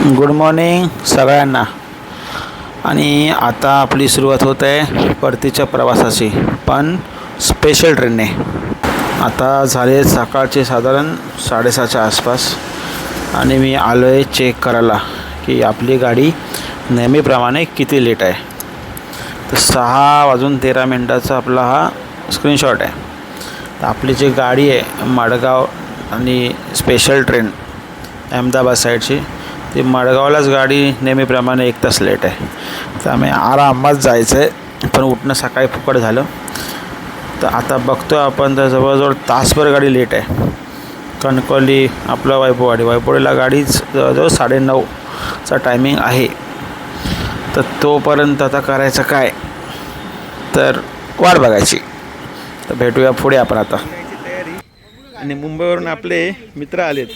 Good morning सगळ्यांना. आणि आता आपली सुरुवात होत आहे परतीच्या प्रवासाची, पण स्पेशल ट्रेनने. आता झाले सकाळचे साधारण 6:30च्या आसपास आणि मी आलो आहे चेक करायला की आपली गाडी नेहमीप्रमाणे किती लेट आहे. तर 6:13 आपला हा स्क्रीनशॉट आहे. तर आपली जी गाडी आहे मडगाव आणि स्पेशल ट्रेन अहमदाबाद साईडची, ती मडगावलाच गाडी नेहमीप्रमाणे 1 तास लेट आहे. त्यामुळे आरामात जायचं आहे, पण उठणं सकाळी फुकट झालं. तर आता बघतो आपण, तर जवळजवळ तासभर गाडी लेट आहे. कणकवली आपलं वायपोवाडीला गाडीच जवळजवळ 9:30चा टायमिंग आहे. तर तोपर्यंत आता करायचं काय, तर वाट बघायची. तर भेटूया पुढे आपण आता. आणि मुंबईवरून आपले मित्र आलेत,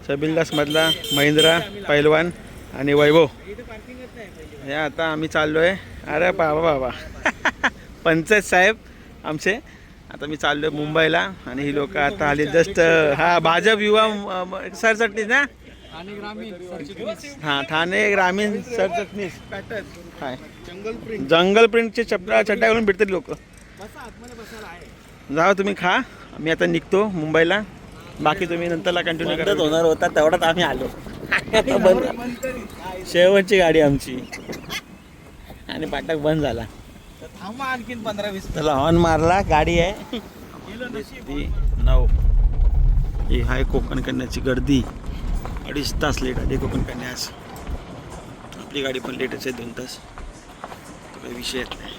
छबिलदासमधला महेंद्रा पैलवान आणि वैभव. हे आता आम्ही चाललो आहे. अरे बाबा पंचायत साहेब आमचे. आता मी चाललो आहे मुंबईला आणि ही लोक आता आली जस्ट. हा भाजप युवा सरचिटणीस ना, हां ठाणे ग्रामीण सरचिटणीस. काय जंगल प्रिंटचे चड्डा घालून भेटतात लोक. जावा तुम्ही खा, मी आता निघतो मुंबईला. बाकी तुम्ही नंतरला कंटिन्यू करत होणार होता तेवढ्यात आम्ही आलो. शेवटची गाडी आमची आणि पाटक बंद झाला. थांबा आणखीन 15-20. त्याला हॉर्न मारला. गाडी आहे ती 9. ही आहे कोकण कन्याची गर्दी. 2.5 तास लेट आली कोकण कन्या आज. आपली गाडी पण लेटच आहे 2 तास. काही विषय नाही.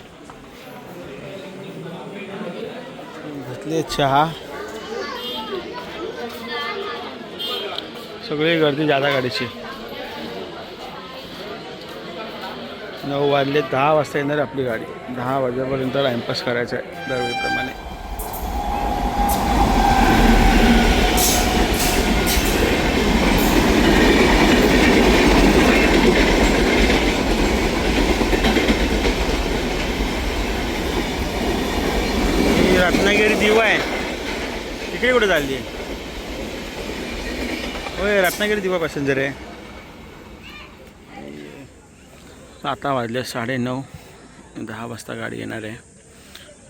घेतले चहा. सगळी गर्दी जादा गाडीची. 9 वाजले, 10 वाजता येणार आपली गाडी. 10 वाजेपर्यंत टाइमपास करायचा आहे दरवेळीप्रमाणे. ही रत्नागिरी दिवा आहे, तिकडे कुठे चालली आहे? होय, रत्नागिरी दिवा पॅसेंजर आहे. आता वाजले 9:30. 10 वाजता गाडी येणार आहे.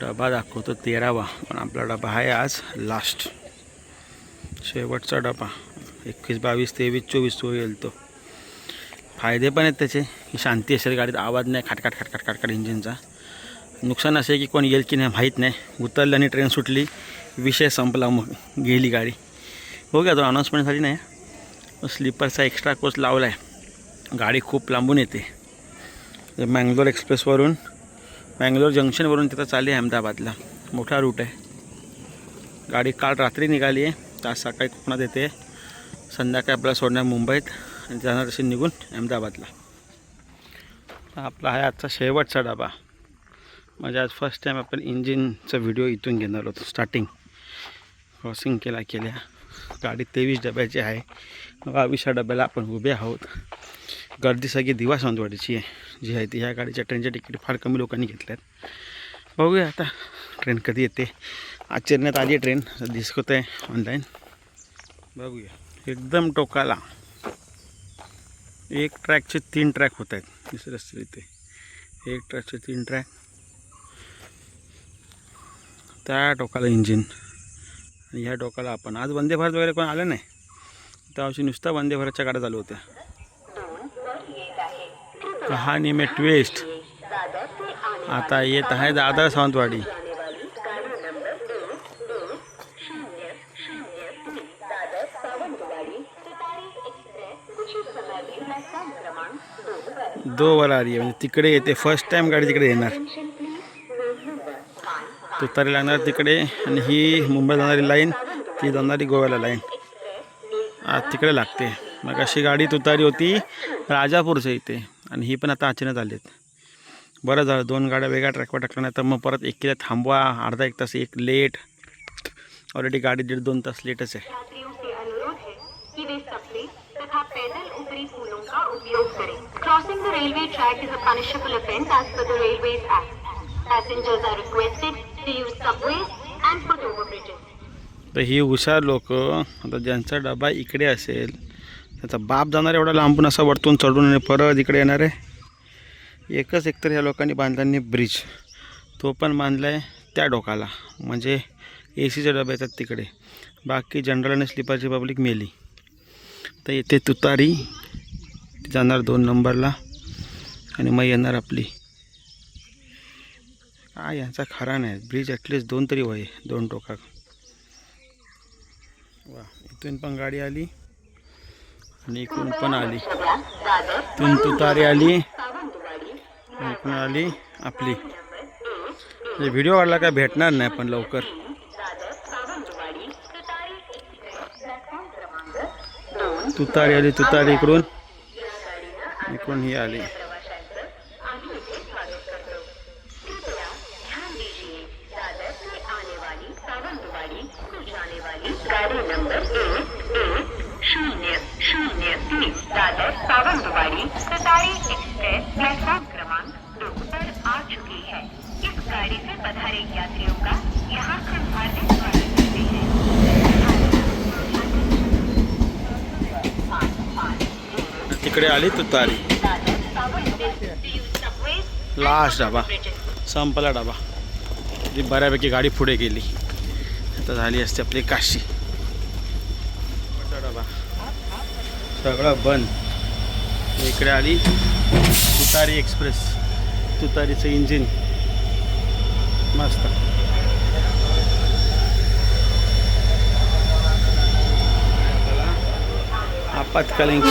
डबा दाखवतो 13वा, पण आपला डबा आहे आज लास्ट, शेवटचा डबा. 21, 22, 23, 24 तो येईल. तो फायदे पण आहेत त्याचे की शांती असेल गाडीत, आवाज नाही खटखट इंजिनचा. नुकसान असे की कोण येईल की नाही माहीत नाही. उतरलं आणि ट्रेन सुटली, विषय संपला, मग गेली गाडी. बघूया, तो अनाऊन्समेंट झाली नाही. स्लीपरचा एक्स्ट्रा कोच लावला आहे. गाडी खूप लांबून येते. मँगलोर एक्सप्रेसवरून, मँगलोर जंक्शनवरून तिथं चालली आहे अहमदाबादला. मोठा रूट आहे. गाडी काल रात्री निघाली आहे, आज सकाळी कोकणात येते. संध्याकाळी आपल्याला सोडणार मुंबईत आणि जाणार तशी निघून अहमदाबादला. आपला आहे आजचा शेवटचा डबा. म्हणजे आज फर्स्ट टाईम आपण इंजिनचा व्हिडिओ इथून घेणार होतो. स्टार्टिंग क्रॉसिंग केल्या. गाडी 23 डब्याची आहे. 22व्या डब्याला आपण उभे आहोत. गर्दी सगळी दिवा सावंतवाडीची आहे जी आहे ती. ह्या गाडीच्या ट्रेनच्या तिकीट फार कमी लोकांनी घेतल्यात. बघूया आता ट्रेन कधी येते. आचरण्यात आली ट्रेन, दिसत आहे ऑनलाईन. बघूया. एकदम टोकाला 1 ट्रॅकचे 3 ट्रॅक होत आहेत. दुसरे रस्ते इथे 1 ट्रॅकचे 3 ट्रॅक. त्या टोकाला इंजिन आणि ह्या टोकाला आपण. आज वंदे भारत वगैरे कोण आलं नाही. त्यावर्षी नुसता वंदे भारतच्या गाड्या चालू होत्या. कहाणी में ट्विस्ट. आता येत आहे दादर सावंतवाडी. दो वर आ रही है, म्हणजे तिकडे येते. फर्स्ट टाइम गाडी तिकडे येणार. तुतारी लागणार तिकडे आणि ही मुंबईला जाणारी लाईन, ती जाणारी गोव्याला लाईन तिकडे लागते. मग अशी गाडी तुतारी होती राजापूरच्या इथे आणि ही पण आता अचानक आलीत. बरं झालं 2 गाड्या वेगळ्या ट्रॅकवर टाकल्या, नाही तर मग परत एकीला थांबवा, अर्धा 1 तास एक लेट. ऑलरेडी गाडी 1.5-2 तास लेटच आहे. तर ही हुशार लोक आता ज्यांचा डबा इकडे असेल त्याचा बाप जाणार एवढा लांबून असा वरतून चढून आणि परत इकडे येणार आहे. एकच एकतर ह्या लोकांनी बांधला ब्रिज, तो पण बांधला आहे त्या डोकाला, म्हणजे ACचे डबे येतात तिकडे. बाकी जनरल आणि स्लीपरची पब्लिक मेली. तर इथे तुतारी जाणार 2 नंबरला आणि मग येणार आपली. काय यांचा खरा नाही, ब्रिज ॲटलिस्ट 2 तरी वय 2 टोका. वा, इथून पण गाडी आली आणि इकडून पण आली. इथून तुतारी आली, इकडून आली आपली. व्हिडिओ काढला काय भेटणार नाही पण लवकर. तुतारी आली, तुतारी इकडून ही आली. गाड़ी नंबर 1103 दादर सावंतवाड़ी तुतारी एक्सप्रेस प्लेटफॉर्म क्रमांक 2 पर आ चुकी है. इस गाड़ी से पधारे यात्रियों का यहाँ से हार्दिक स्वागत करते हैं. तिकडे आली तुतारी. लास्ट डबा संपला डबा. जी बऱ्यापैकी गाडी पुढे गेली. आता झाली असते आपली काशी. डबा सगळं बंद. इकडे आली तुतारी एक्सप्रेस. तुतारीचं इंजिन मस्त. आपत्कालीन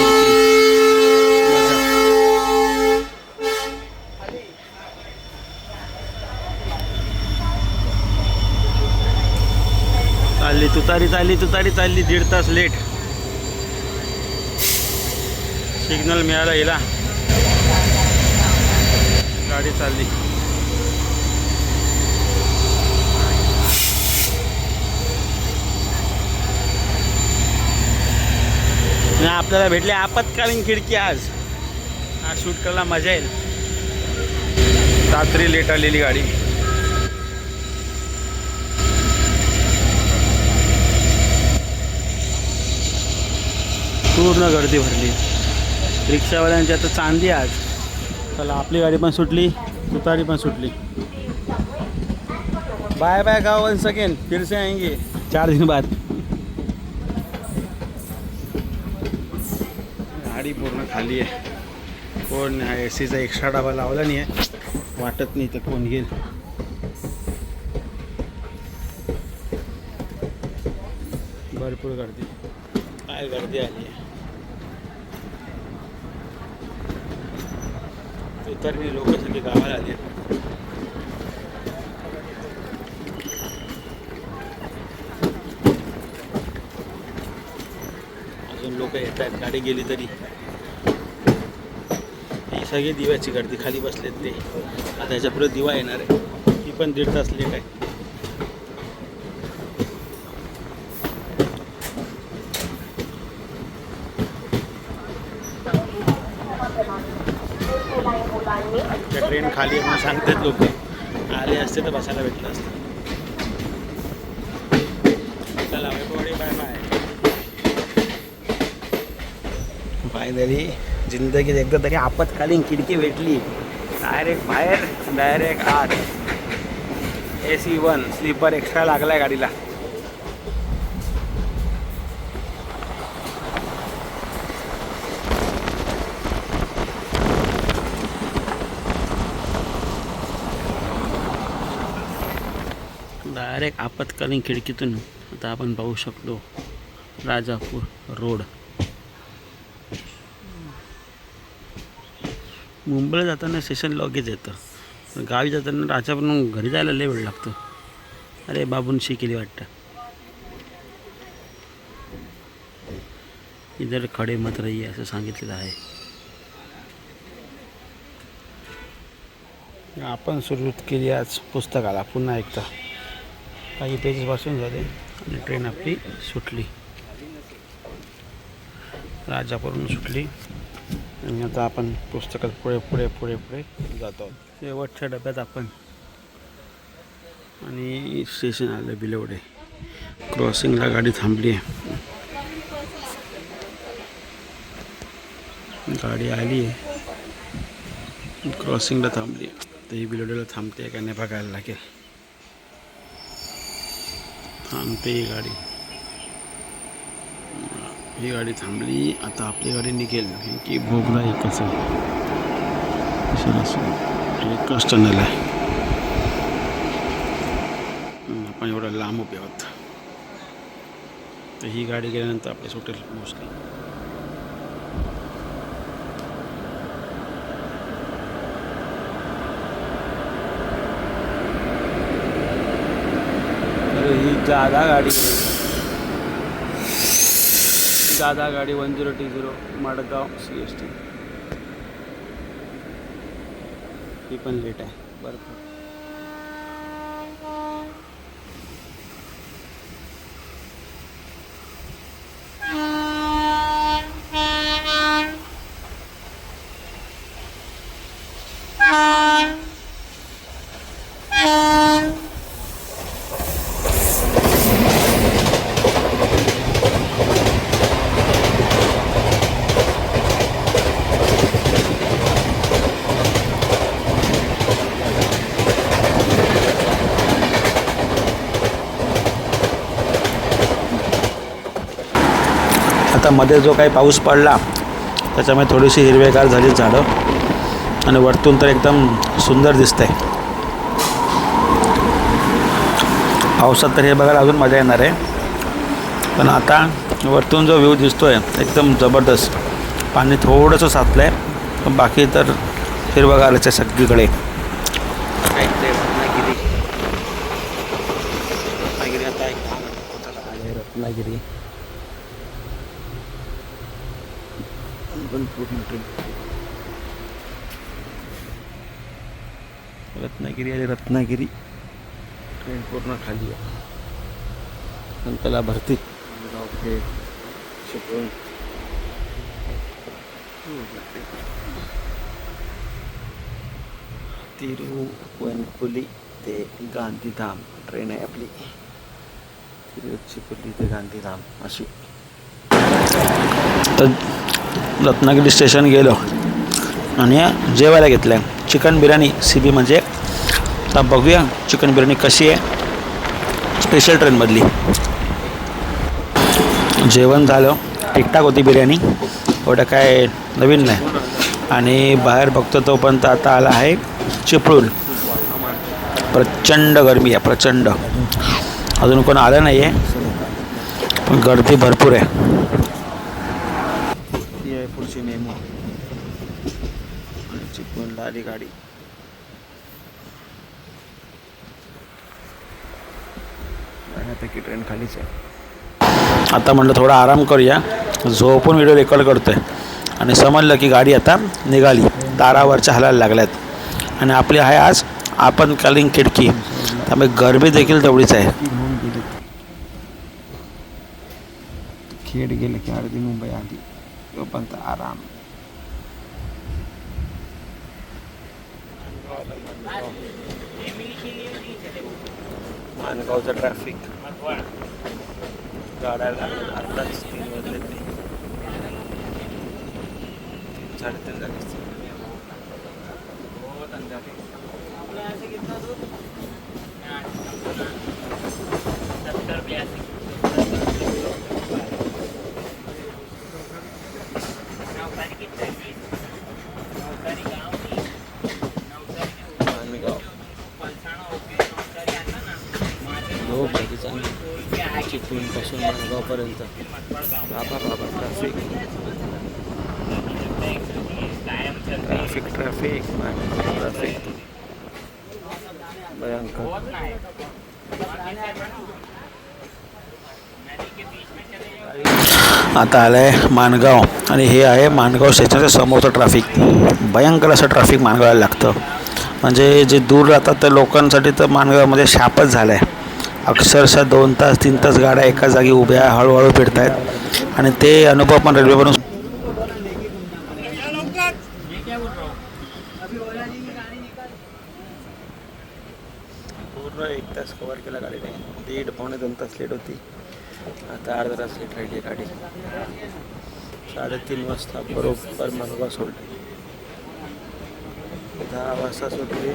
चालली तुतारी, चालली 1.5 तास लेट. सिग्नल मिळाला हिला, गाडी चालली. आपल्याला भेटली आपत्कालीन खिडकी. आज शूट करायला मजा येईल. रात्री लेट आलेली गाडी. पूर्ण गर्दी भरली. रिक्षावाल्यांची आता चांदी आज. चला आपली गाडी पण सुटली, तुतारी पण सुटली. बाय बाय गाँव वन सेकेंड, फिर से आएंगे 4 दिन बाद. गाडी पूर्ण खाली आहे. कोण ACचा एक्स्ट्रा डबा लावला नाही आहे. वाटत नाही तर कोण घेईल. भरपूर गर्दी. काय गर्दी आली आहे. तर लोक सगळे गावाला आले. अजून लोक येत आहेत. गाडी गेली तरी. ही सगळी दिव्याची गर्दी. खाली बसलेत ते. आता ह्याच्या पुढे दिवा येणार आहे. ती पण 1.5 तास लेट आहे. ट्रेन खाली आहे म्हणून सांगतात लोक. आले असते तर बसायला भेटलं असतं. चला बाय बाय. फायनली जिंदगीत एकदा तरी आपत्कालीन खिडकी भेटली. डायरेक्ट बाहेर, डायरेक्ट आत. AC1 स्लीपर एक्स्ट्रा लागलाय गाडीला. डायरेक्ट आपत्कालीन खिडकीतून आता आपण पाहू शकतो राजापूर रोड. मुंबईला जाताना स्टेशन लगेच येतं. गावी जाताना राजापूरून घरी जायला लय वेळ लागतो. अरे बाबूंशी केली वाटतं. इधर खडे मत रहिये असं सांगितलेलं आहे. आपण सुरुवात केली आज पुस्तकाला. पुन्हा एकदा काही पेजेस वाचून झाले आणि ट्रेन आपली सुटली. राजापूरहून सुटली आणि आता आपण पुस्तकात पुढे पुढे पुढे पुढे जातो. शेवटच्या डब्यात आपण आणि स्टेशन आलं बिलवडे. क्रॉसिंगला गाडी थांबली आहे. गाडी आली आहे, क्रॉसिंगला थांबली. तर ही बिलोडीला थांबते का नाही बघायला लागेल. थांबते ही गाडी थांबली. आता आपली गाडी निघेल की भोगला एकच आहे. एकच टनेल आहे. आपण एवढं लांब उभे आहोत. तर ही गाडी गेल्यानंतर आपले सुटेल मोस्टली. ही जादा गाडी 1020 मडगाव CST. ही पण लेट आहे भरपूर. आता मध्ये जो काही पाऊस पडला त्याच्यामुळे थोडीशी हिरवेगार झाली झाडं आणि वरतून तर एकदम सुंदर दिसतंय. पावसात तर हे बघायला अजून मजा येणार आहे. पण आता वरतून जो व्ह्यू दिसतोय एकदम जबरदस्त. पाणी थोडंसं साचलं आहे पण बाकी तर हिरवगारच आहे सगळीकडे. रत्नागिरी रत्नागिरी ट्रेन पूर्ण खाली आहे. नंतरला भरती तिरुवनपुली ते गांधीधाम ट्रेन आहे आपली. तिरुचिपुली ते गांधीधाम अशी. तर रत्नागिरी स्टेशन गेलो आणि जेवायला घेतलं आहे चिकन बिर्याणी CB म्हणजे. आता बघूया चिकन बिर्याणी कशी आहे स्पेशल ट्रेनमधली. जेवण झालं, ठीकठाक होती बिर्याणी, एवढं काय नवीन नाही. आणि बाहेर बघतो तोपर्यंत आता आला आहे चिपळूण. प्रचंड गरमी आहे, प्रचंड. अजून कोण आलं नाही आहे पण गर्दी भरपूर आहे. ही आहे पुढची नेमो आणि चिपळूणला आली गाडी. बऱ्यापैकी ट्रेन खालीच आहे. आता म्हटलं थोडा आराम करूया, झोपून व्हिडिओ रेकॉर्ड करतोय आणि समजलं की गाडी आता निघाली. दारावरच्या हलायला लागल्यात आणि आपली आहे आज आपत्कालीन खिडकी, त्यामुळे गरमी देखील तेवढीच आहे. खेड गेलं की अर्धी मुंबई आली, तोपर्यंत आराम. माणगावचं ट्रॅफिक गाड्या लागल्या. आत्ताच 3 वाजले, 3:30 झाले. चिपळूणपासून माणगावपर्यंत बाबा ट्रॅफिक भयंकर. आता आलं आहे माणगाव आणि हे आहे माणगाव स्टेशनच्या समोरचं ट्रॅफिक. भयंकर असं ट्रॅफिक माणगावला लागतं. म्हणजे जे दूर राहतात त्या लोकांसाठी तर माणगावमध्ये शापच झाला आहे. अक्षरशः 2 तास 3 तास गाड्या एका जागी उभ्या हळूहळू फिरत आहेत आणि ते अनुभव पण रेल्वेवरून पूर्ण 1 तास कव्हर केला गाडीने. 1.5 पावणे 2 तास लेट होती. आता अर्धा तास लेट राहिली गाडी. 3:30 वाजता बरोबर मानगाव सोडले. 10 वाजता सुटली.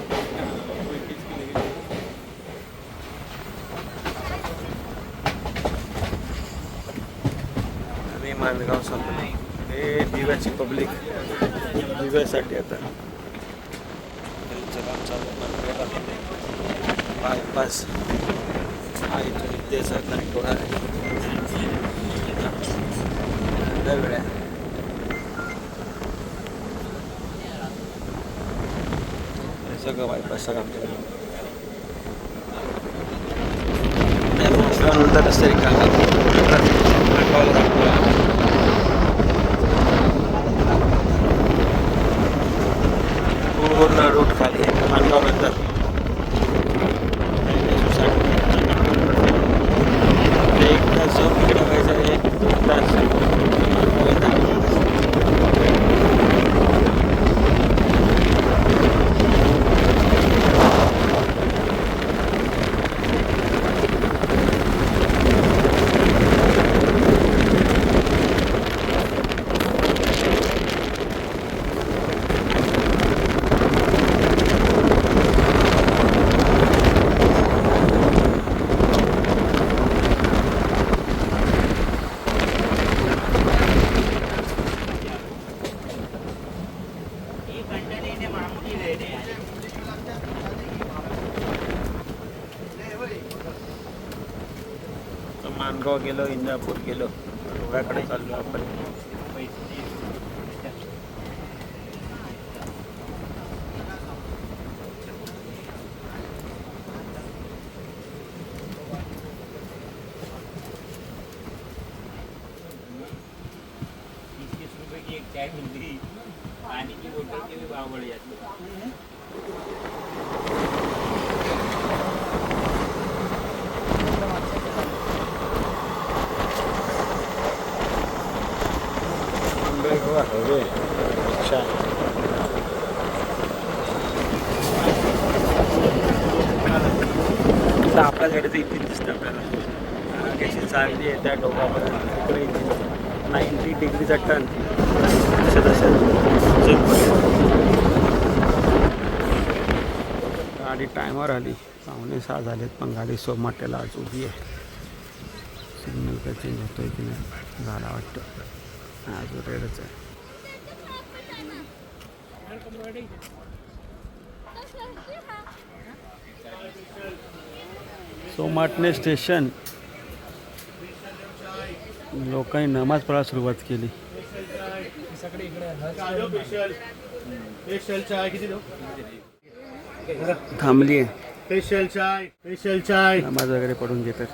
आणि मानगाव संपले. हे दिव्याची पब्लिक दिव्यासाठी आता काम चालू बायपास हा इथून इथेच नाही थोडा वेळा सगळं बायपासचं काम चालू नंतर रस्ते पूर्ण रूट खाली आहे मानगाव नंतर एक तास जाऊन इकडे बघायचं आहे 2 तास मानगाव गेलो, इंदापूर गेलो, गोव्याकडे चाललो आपण. ₹30 की एक चाय मिलती, पानी की बोतल के भी भाव बढ़ जाते. अच्छा आपल्या गाडीचं इथे दिसतं आपल्याला कशी चालली आहे त्या डोकापर्यंत तिकडे 90 डिग्रीचा टर्न गाडी टायमर आली 5:45 झालेत पण गाडी सोमाट्याला आज उभी आहे. सिग्नल काय चेंज होतोय की नाही झाला वाटतं अजून रेडच आहे. सोमाटणे स्टेशन लोकांनी नमाज पडायला सुरुवात केली. थांबली आहे स्पेशल चाय नमाज वगैरे पडून घेतात.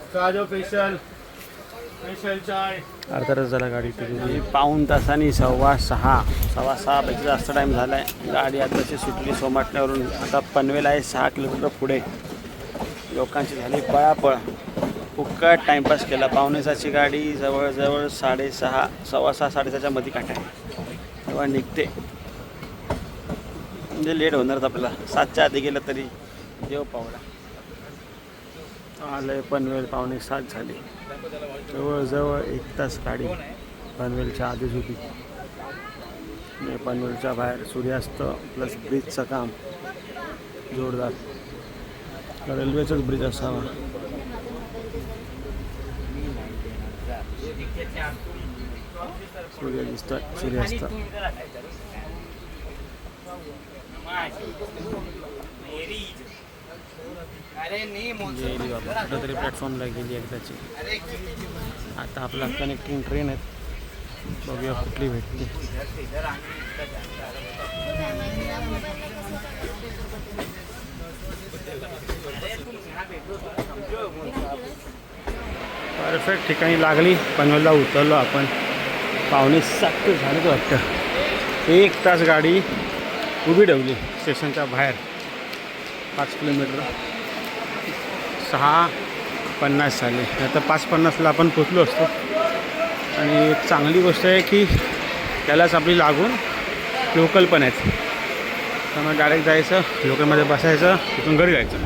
स्पेशल चाय अर्धा तास झाला गाडी तिथून. पाऊण तासांनी 6:15 पेक्षा जास्त टाईम झाला आहे. गाडी आताची सुटली सोमाटण्यावरून. आता पनवेल आहे 6 किलोमीटर पुढे. लोकांची झाली पळापळ. फुक्कट टाईमपास केला. 5:45ची गाडी जवळजवळ 6:30 6:15 मध्ये काटा तेव्हा निघते. म्हणजे लेट होणारच आपल्याला. 7च्या आधी गेलं तरी देव पावला. आलं पनवेल 6:45 झाली. जवळजवळ 1 तास गाडी पनवेलच्या आधीच होती. पनवेलच्या बाहेर सूर्यास्त प्लस ब्रिजचं काम जोरदार. रेल्वेचाच ब्रिज असावा. सूर्य दिसतोय सूर्यास्त. गेली बाबा कुठंतरी प्लॅटफॉर्मला गेली एकदाची. आता आपला कनेक्टिंग ट्रेन आहेत. बघूया कुठली भेटते. परफेक्ट ठिकाणी लागली. पनवेलला उतरलो आपण. 6:45 झालं वाटतं. 1 तास गाडी उभी ठेवली स्टेशनच्या बाहेर. 5 किलोमीटर 6:50 झाले. आता 5:50ला आपण पोचलो असतो. आणि एक चांगली गोष्ट आहे की त्यालाच आपली लागून लोकल पण आहेत. त्यामुळे डायरेक्ट जायचं लोकलमध्ये बसायचं तिथून घरी जायचं.